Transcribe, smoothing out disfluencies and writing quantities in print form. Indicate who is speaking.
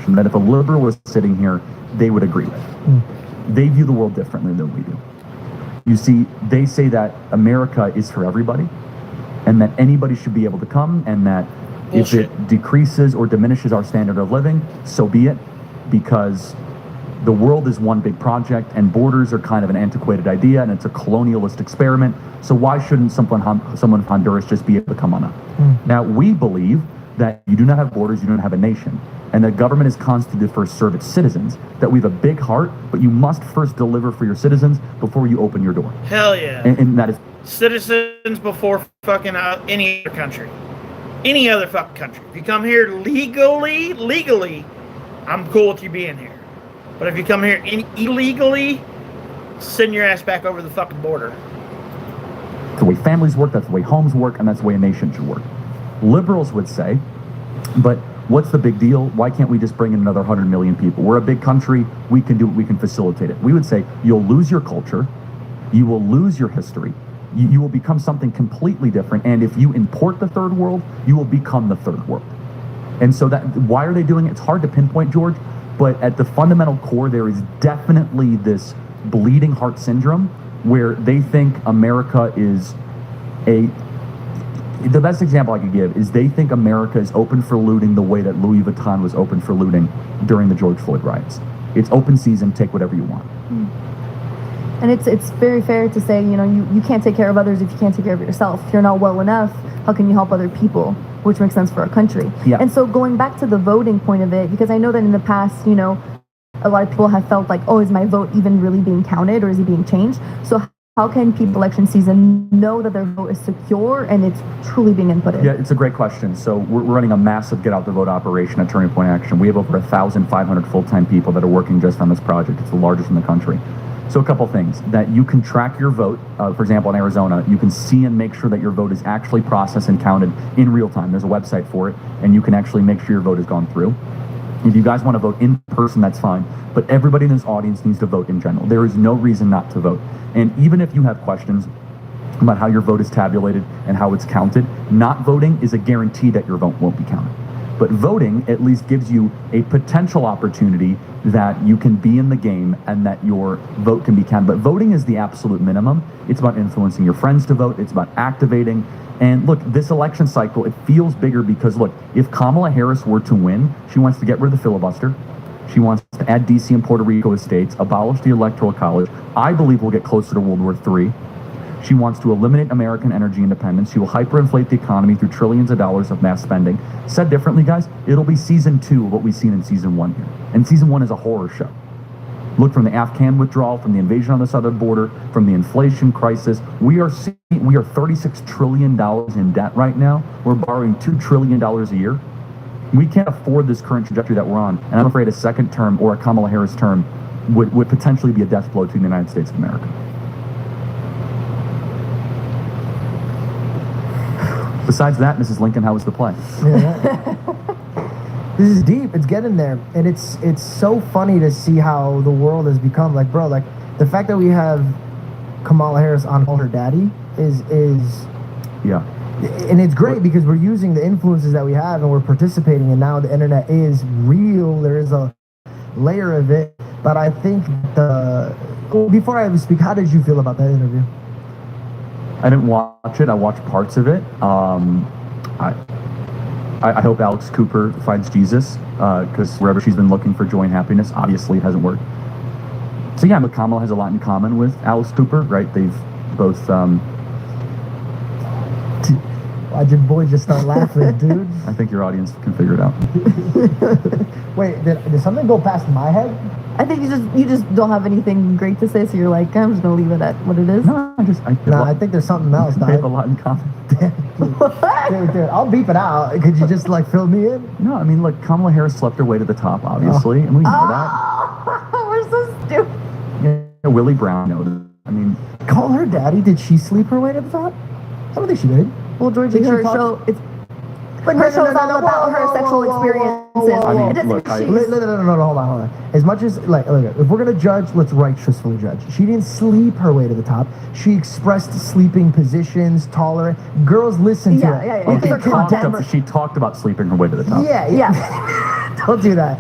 Speaker 1: conversation that if a liberal was sitting here, they would agree with. They view the world differently than we do. You see, they say that America is for everybody and that anybody should be able to come, and that if it decreases or diminishes our standard of living, so be it, because the world is one big project and borders are kind of an antiquated idea and it's a colonialist experiment. So why shouldn't someone from Honduras just be able to come on up? Now, we believe that you do not have borders, you don't have a nation, and that government is constituted to first serve its citizens, that we have a big heart, but you must first deliver for your citizens before you open your door.
Speaker 2: Hell yeah.
Speaker 1: And that is...
Speaker 2: Citizens before fucking any other country. Any other fucking country. If you come here legally, I'm cool with you being here. But if you come here illegally, send your ass back over the fucking border.
Speaker 1: That's the way families work, that's the way homes work, and that's the way a nation should work. Liberals would say, but what's the big deal? Why can't we just bring in another 100 million people? We're a big country, we can do it, we can facilitate it. We would say, you'll lose your culture, you will lose your history, you will become something completely different, and if you import the third world, you will become the third world. And so that, why are they doing it? It's hard to pinpoint, George, but at the fundamental core, there is definitely this bleeding heart syndrome where they think America is the best example I could give is they think America is open for looting the way that Louis Vuitton was open for looting during the George Floyd riots. It's open season, take whatever you want.
Speaker 3: And it's very fair to say, you can't take care of others if you can't take care of yourself. If you're not well enough, how can you help other people? Which makes sense for our country.
Speaker 1: Yeah.
Speaker 3: And so going back to the voting point of it, because I know that in the past, a lot of people have felt like, oh, is my vote even really being counted or is it being changed? So how can people election season know that their vote is secure and it's truly being inputted?
Speaker 1: Yeah, it's a great question. So we're running a massive get out the vote operation at Turning Point Action. We have over 1,500 full-time people that are working just on this project. It's the largest in the country. So a couple things, that you can track your vote. For example, in Arizona, you can see and make sure that your vote is actually processed and counted in real time. There's a website for it, and you can actually make sure your vote has gone through. If you guys want to vote in person, that's fine. But everybody in this audience needs to vote in general. There is no reason not to vote. And even if you have questions about how your vote is tabulated and how it's counted, not voting is a guarantee that your vote won't be counted. But voting at least gives you a potential opportunity that you can be in the game and that your vote can be counted. But voting is the absolute minimum. It's about influencing your friends to vote. It's about activating. And look, this election cycle, it feels bigger because, look, if Kamala Harris were to win, she wants to get rid of the filibuster. She wants to add D.C. and Puerto Rico as states, abolish the Electoral College. I believe we'll get closer to World War III. She wants to eliminate American energy independence. She will hyperinflate the economy through trillions of dollars of mass spending. Said differently, guys, it'll be season 2 of what we've seen in season 1 here. And season 1 is a horror show. Look, from the Afghan withdrawal, from the invasion on the southern border, from the inflation crisis, we are $36 trillion in debt right now. We're borrowing $2 trillion a year. We can't afford this current trajectory that we're on. And I'm afraid a second term or a Kamala Harris term would potentially be a death blow to the United States of America. Besides that, Mrs. Lincoln, how was the play?
Speaker 4: Yeah. This is deep. It's getting there, and it's so funny to see how the world has become. Like, bro, like the fact that we have Kamala Harris on Call Her Daddy is
Speaker 1: yeah,
Speaker 4: and it's great because we're using the influences that we have and we're participating. And now the internet is real. There is a layer of it, but I think before I even speak, how did you feel about that interview?
Speaker 1: I didn't watch it. I watched parts of it. I hope Alex Cooper finds Jesus, because wherever she's been looking for joy and happiness, obviously it hasn't worked. So yeah, but Kamala has a lot in common with Alex Cooper, right? They've both...
Speaker 4: Why'd your boy just start laughing, dude?
Speaker 1: I think your audience can figure it out.
Speaker 4: Wait, did something go past my head?
Speaker 3: I think you just don't have anything great to say, so you're like, I'm just gonna leave it at what it is.
Speaker 1: No,
Speaker 4: I think there's something else.
Speaker 1: They have a lot in common.
Speaker 4: Dude, I'll beep it out. Could you just fill me in?
Speaker 1: No, I mean, look, Kamala Harris slept her way to the top, obviously, and we know that.
Speaker 3: We're so stupid.
Speaker 1: Yeah, Willie Brown knows. I mean,
Speaker 4: Call Her Daddy. Did she sleep her way to the top? I don't think she did.
Speaker 3: Well, Georgie, her show, her show's all about her sexual experiences.
Speaker 1: I mean,
Speaker 4: no, hold on. As much as, look, if we're going to judge, let's righteously judge. She didn't sleep her way to the top. She expressed sleeping positions, tolerant. Girls listen to her.
Speaker 3: Yeah.
Speaker 1: She talked about sleeping her way to the top.
Speaker 4: Yeah. Don't do that.